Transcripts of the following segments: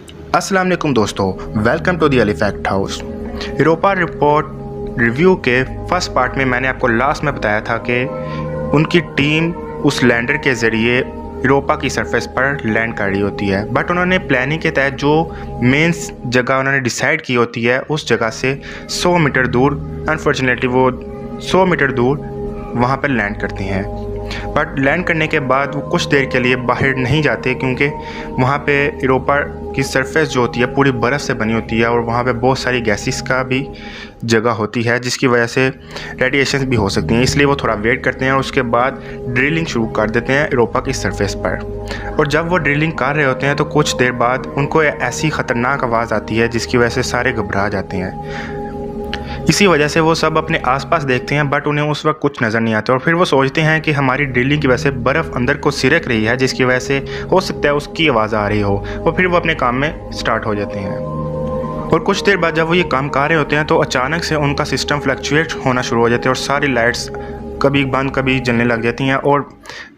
अस्सलाम वालेकुम दोस्तों, वेलकम टू द एलिफैक्ट हाउस। यूरोपा रिपोर्ट रिव्यू के फर्स्ट पार्ट में मैंने आपको लास्ट में बताया था कि उनकी टीम उस लैंडर के ज़रिए यूरोपा की सरफेस पर लैंड कर रही होती है, बट उन्होंने प्लानिंग के तहत जो मेन जगह उन्होंने डिसाइड की होती है उस जगह से 100 मीटर दूर, अनफॉर्चुनेटली वो 100 मीटर दूर वहाँ पर लैंड करती हैं। बट लैंड करने के बाद वो कुछ देर के लिए बाहर नहीं जाते, क्योंकि वहाँ पे यूरोपा की सरफेस जो होती है पूरी बर्फ़ से बनी होती है और वहाँ पे बहुत सारी गैसेस का भी जगह होती है, जिसकी वजह से रेडिएशन भी हो सकती हैं। इसलिए वो थोड़ा वेट करते हैं और उसके बाद ड्रिलिंग शुरू कर देते हैं यूरोपा की सरफेस पर। और जब वो ड्रिलिंग कर रहे होते हैं तो कुछ देर बाद उनको ऐसी ख़तरनाक आवाज़ आती है जिसकी वजह से सारे घबरा जाते हैं। इसी वजह से वो सब अपने आसपास देखते हैं, बट उन्हें उस वक्त कुछ नज़र नहीं आता और फिर वो सोचते हैं कि हमारी ड्रिलिंग की वजह से बर्फ़ अंदर को सिरक रही है, जिसकी वजह से हो सकता है उसकी आवाज़ आ रही हो। और फिर वो अपने काम में स्टार्ट हो जाते हैं। और कुछ देर बाद जब वो ये काम कर रहे होते हैं तो अचानक से उनका सिस्टम फ्लक्चुएट होना शुरू हो जाते हैं और सारी लाइट्स कभी बंद कभी जलने लग जाती हैं। और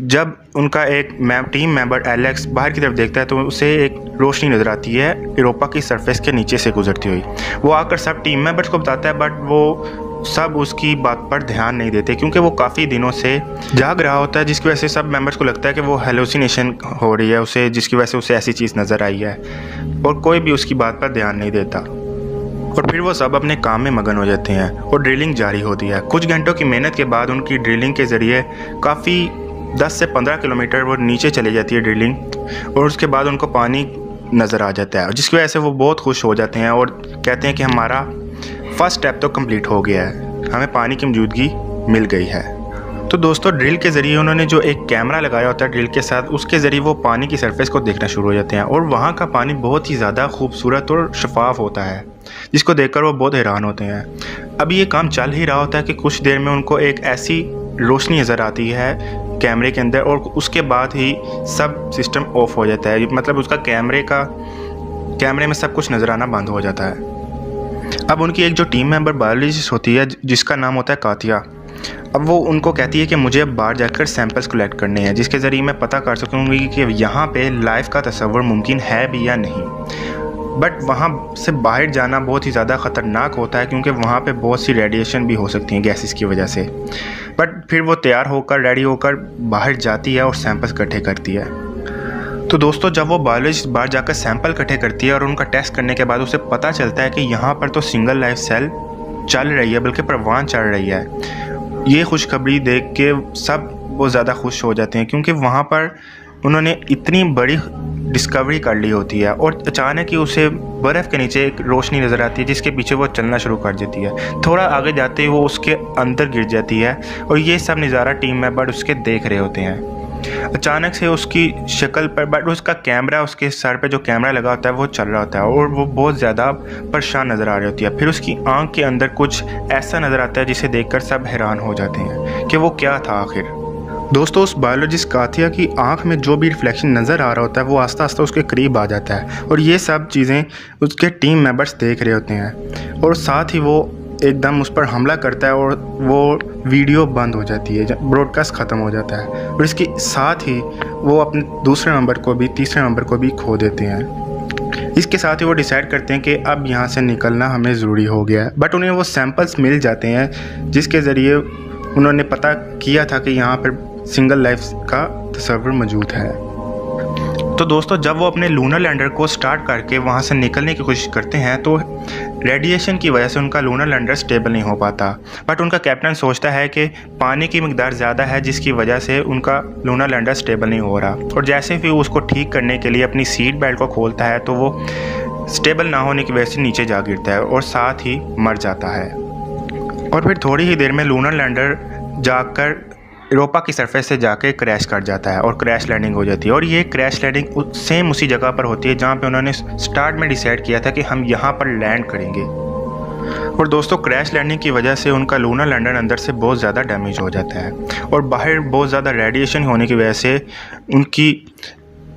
जब उनका एक टीम मेंबर एलेक्स बाहर की तरफ देखता है तो उसे एक रोशनी नज़र आती है यूरोपा की सरफेस के नीचे से गुजरती हुई। वो आकर सब टीम मेंबर्स को बताता है, बट वो सब उसकी बात पर ध्यान नहीं देते, क्योंकि वो काफ़ी दिनों से जाग रहा होता है, जिसकी वजह से सब मेंबर्स को लगता है कि वो हेलुसिनेशन हो रही है उसे, जिसकी वजह से उसे ऐसी चीज़ नज़र आई है और कोई भी उसकी बात पर ध्यान नहीं देता। और फिर वो सब अपने काम में मगन हो जाते हैं और ड्रिलिंग जारी होती है। कुछ घंटों की मेहनत के बाद उनकी ड्रिलिंग के ज़रिए काफ़ी 10 से 15 किलोमीटर वो नीचे चली जाती है ड्रिलिंग, और उसके बाद उनको पानी नज़र आ जाता है, जिसकी वजह से वो बहुत खुश हो जाते हैं और कहते हैं कि हमारा फर्स्ट स्टेप तो कंप्लीट हो गया है, हमें पानी की मौजूदगी मिल गई है। तो दोस्तों, ड्रिल के ज़रिए उन्होंने जो एक कैमरा लगाया होता है ड्रिल के साथ, उसके ज़रिए वो पानी की सरफेस को देखना शुरू हो जाते हैं और वहाँ का पानी बहुत ही ज़्यादा खूबसूरत और शफाफ होता है, जिसको देखकर वो बहुत हैरान होते हैं। अभी ये काम चल ही रहा होता है कि कुछ देर में उनको एक ऐसी रोशनी नज़र आती है कैमरे के अंदर और उसके बाद ही सब सिस्टम ऑफ हो जाता है, मतलब उसका कैमरे में सब कुछ नज़र आना बंद हो जाता है। अब उनकी एक जो टीम मेंबर बायोलॉजिस्ट होती है जिसका नाम होता है कातिया, अब वो उनको कहती है कि मुझे अब बाहर जाकर सैंपल्स कलेक्ट करने हैं, जिसके ज़रिए मैं पता कर सकूँगी कि यहाँ पे लाइफ का तस्वर मुमकिन है भी या नहीं। बट वहाँ से बाहर जाना बहुत ही ज़्यादा ख़तरनाक होता है, क्योंकि वहाँ पे बहुत सी रेडिएशन भी हो सकती हैं गैसेस की वजह से। बट फिर वो तैयार होकर रेडी होकर बाहर जाती है और सैंपल्स इकट्ठे करती है। तो दोस्तों, जब वो बायोलॉजिस्ट बाहर जाकर सैंपल इकट्ठे करती है और उनका टेस्ट करने के बाद उसे पता चलता है कि यहाँ पर तो सिंगल लाइफ सेल चल रही है, बल्कि परवान चढ़ रही है। ये खुशखबरी देख के सब बहुत ज़्यादा खुश हो जाते हैं, क्योंकि वहाँ पर उन्होंने इतनी बड़ी डिस्कवरी कर ली होती है और अचानक ही उसे बर्फ़ के नीचे एक रोशनी नज़र आती है, जिसके पीछे वो चलना शुरू कर देती है। थोड़ा आगे जाते ही वो उसके अंदर गिर जाती है और ये सब नज़ारा टीम मेंबर उसके देख रहे होते हैं। अचानक से उसकी शक्ल पर, बट उसका कैमरा, उसके सर पे जो कैमरा लगा होता है वो चल रहा होता है और वो बहुत ज़्यादा परेशान नज़र आ रही होती है। फिर उसकी आंख के अंदर कुछ ऐसा नज़र आता है जिसे देखकर सब हैरान हो जाते हैं कि वो क्या था आखिर। दोस्तों, उस बायोलॉजिस्ट कातिया की आंख में जो भी रिफ्लेक्शन नज़र आ रहा होता है वो आस्ता आस्ता उसके करीब आ जाता है और ये सब चीज़ें उसके टीम मेंबर्स देख रहे होते हैं और साथ ही वो एकदम उस पर हमला करता है और वो वीडियो बंद हो जाती है, ब्रॉडकास्ट ख़त्म हो जाता है और इसके साथ ही वो अपने तीसरे नंबर को भी खो देते हैं। इसके साथ ही वो डिसाइड करते हैं कि अब यहाँ से निकलना हमें ज़रूरी हो गया है। बट उन्हें वो सैंपल्स मिल जाते हैं जिसके ज़रिए उन्होंने पता किया था कि यहाँ पर सिंगल लाइफ का तस्वर मौजूद है। तो दोस्तों, जब वो अपने लूनर लैंडर को स्टार्ट करके वहाँ से निकलने की कोशिश करते हैं तो रेडिएशन की वजह से उनका लूनर लैंडर स्टेबल नहीं हो पाता। बट उनका कैप्टन सोचता है कि पानी की मिकदार ज़्यादा है, जिसकी वजह से उनका लूनर लैंडर स्टेबल नहीं हो रहा, और जैसे भी उसको ठीक करने के लिए अपनी सीट बेल्ट को खोलता है तो वो स्टेबल ना होने की वजह से नीचे जा गिरता है और साथ ही मर जाता है। और फिर थोड़ी ही देर में लूनर लैंडर जाकर यूरोपा की सरफेस से जाके क्रैश कर जाता है और क्रैश लैंडिंग हो जाती है। और ये क्रैश लैंडिंग सेम उसी जगह पर होती है जहाँ पे उन्होंने स्टार्ट में डिसाइड किया था कि हम यहाँ पर लैंड करेंगे। और दोस्तों, क्रैश लैंडिंग की वजह से उनका लूनर लैंडर अंदर से बहुत ज़्यादा डैमेज हो जाता है और बाहर बहुत ज़्यादा रेडिएशन होने की वजह से उनकी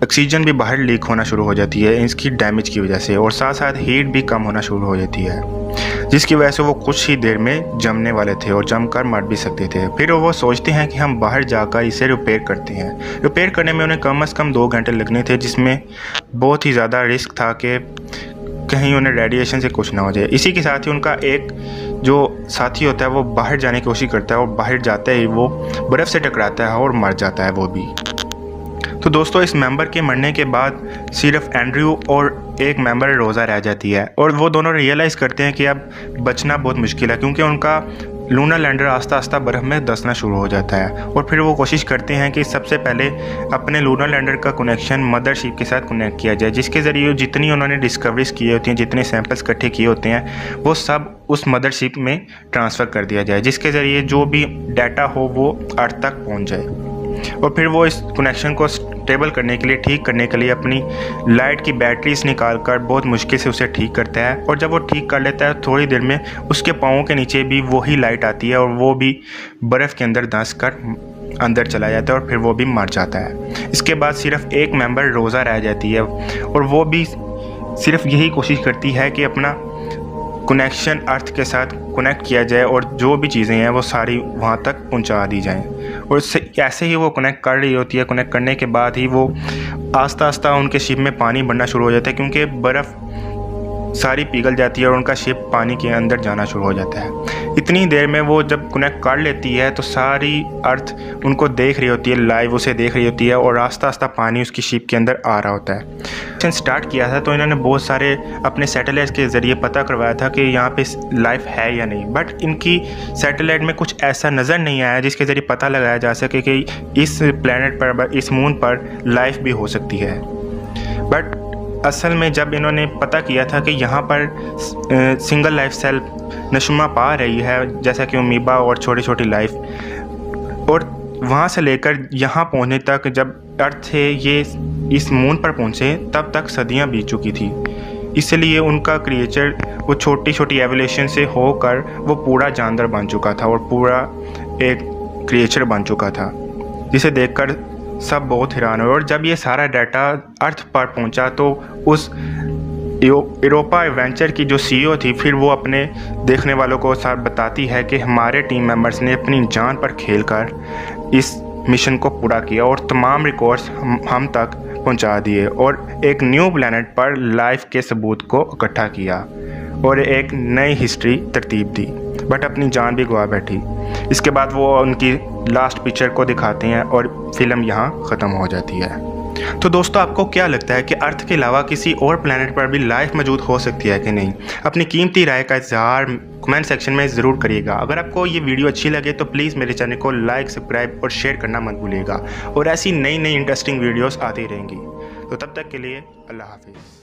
ऑक्सीजन भी बाहर लीक होना शुरू हो जाती है इसकी डैमेज की वजह से, और साथ साथ हीट भी कम होना शुरू हो जाती है, जिसकी वजह से वो कुछ ही देर में जमने वाले थे और जमकर मर भी सकते थे। फिर वो सोचते हैं कि हम बाहर जाकर इसे रिपेयर करते हैं। रिपेयर करने में उन्हें कम से कम 2 घंटे लगने थे, जिसमें बहुत ही ज़्यादा रिस्क था कि कहीं उन्हें रेडिएशन से कुछ ना हो जाए। इसी के साथ ही उनका एक जो साथी होता है वो बाहर जाने की कोशिश करता है और बाहर जाते ही वो बर्फ़ से टकराता है और मर जाता है वो भी। तो दोस्तों, इस मेंबर के मरने के बाद सिर्फ एंड्रयू और एक मेंबर रोज़ा रह जाती है, और वो दोनों रियलाइज़ करते हैं कि अब बचना बहुत मुश्किल है, क्योंकि उनका लूनर लैंडर आस्ता आस्ता बर्फ़ में धंसना शुरू हो जाता है। और फिर वो कोशिश करते हैं कि सबसे पहले अपने लूनर लैंडर का कनेक्शन मदरशिप के साथ कनेक्ट किया जाए, जिसके ज़रिए जितनी उन्होंने डिस्कवरीज की होती हैं, जितने सैंपल्स इकट्ठे किए होते हैं, वो सब उस मदरशिप में ट्रांसफ़र कर दिया जाए, जिसके ज़रिए जो भी डाटा हो वो अर्थ तक पहुँच जाए। और फिर वो इस कनेक्शन को स्टेबल करने के लिए, ठीक करने के लिए अपनी लाइट की बैटरीज निकाल कर बहुत मुश्किल से उसे ठीक करता है। और जब वो ठीक कर लेता है थोड़ी देर में उसके पाँवों के नीचे भी वही लाइट आती है और वो भी बर्फ़ के अंदर धंस कर अंदर चला जाता है और फिर वो भी मर जाता है। इसके बाद सिर्फ एक मेंबर रोज़ा रह जाती है, और वो भी सिर्फ यही कोशिश करती है कि अपना कनेक्शन अर्थ के साथ कनेक्ट किया जाए और जो भी चीज़ें हैं वो सारी वहाँ तक पहुँचा दी जाएं। और ऐसे ही वो कनेक्ट कर रही होती है। कनेक्ट करने के बाद ही वो आस्ता आस्ता उनके शिप में पानी बढ़ना शुरू हो जाता है, क्योंकि बर्फ़ सारी पिघल जाती है और उनका शिप पानी के अंदर जाना शुरू हो जाता है। इतनी देर में वो जब कनेक्ट कर लेती है तो सारी अर्थ उनको देख रही होती है, लाइव उसे देख रही होती है, और आस्ता आस्ता पानी उसकी शिप के अंदर आ रहा होता है। मिशन स्टार्ट किया था तो इन्होंने बहुत सारे अपने सैटेलाइट के ज़रिए पता करवाया था कि यहाँ पे लाइफ है या नहीं, बट इनकी सैटेलाइट में कुछ ऐसा नज़र नहीं आया जिसके ज़रिए पता लगाया जा सके कि इस प्लैनेट पर, इस मून पर लाइफ भी हो सकती है। बट असल में जब इन्होंने पता किया था कि यहाँ पर सिंगल लाइफ सेल नशुमा पा रही है, जैसा कि अमीबा और छोटी छोटी लाइफ, और वहाँ से लेकर यहाँ पहुँचने तक जब अर्थ से ये इस मून पर पहुँचे तब तक सदियाँ बीत चुकी थी। इसलिए उनका क्रिएचर वो छोटी छोटी एवोल्यूशन से होकर वो पूरा जानवर बन चुका था और पूरा एक क्रिएचर बन चुका था, जिसे देखकर सब बहुत हैरान हुए। और जब ये सारा डाटा अर्थ पर पहुंचा तो उस यूरोपा एडवेंचर की जो सीईओ थी, फिर वो अपने देखने वालों को साथ बताती है कि हमारे टीम मेंबर्स ने अपनी जान पर खेलकर इस मिशन को पूरा किया और तमाम रिकॉर्ड्स हम तक पहुंचा दिए और एक न्यू प्लैनेट पर लाइफ के सबूत को इकट्ठा किया और एक नई हिस्ट्री तरतीब दी, बट अपनी जान भी गवा बैठी। इसके बाद वो उनकी लास्ट पिक्चर को दिखाते हैं और फिल्म यहाँ ख़त्म हो जाती है। तो दोस्तों, आपको क्या लगता है कि अर्थ के अलावा किसी और प्लैनेट पर भी लाइफ मौजूद हो सकती है कि नहीं? अपनी कीमती राय का इज़हार कमेंट सेक्शन में ज़रूर करिएगा। अगर आपको ये वीडियो अच्छी लगे तो प्लीज़ मेरे चैनल को लाइक, सब्सक्राइब और शेयर करना मत भूलिएगा, और ऐसी नई नई इंटरेस्टिंग वीडियोस आती रहेंगी। तो तब तक के लिए अल्लाह हाफिज़।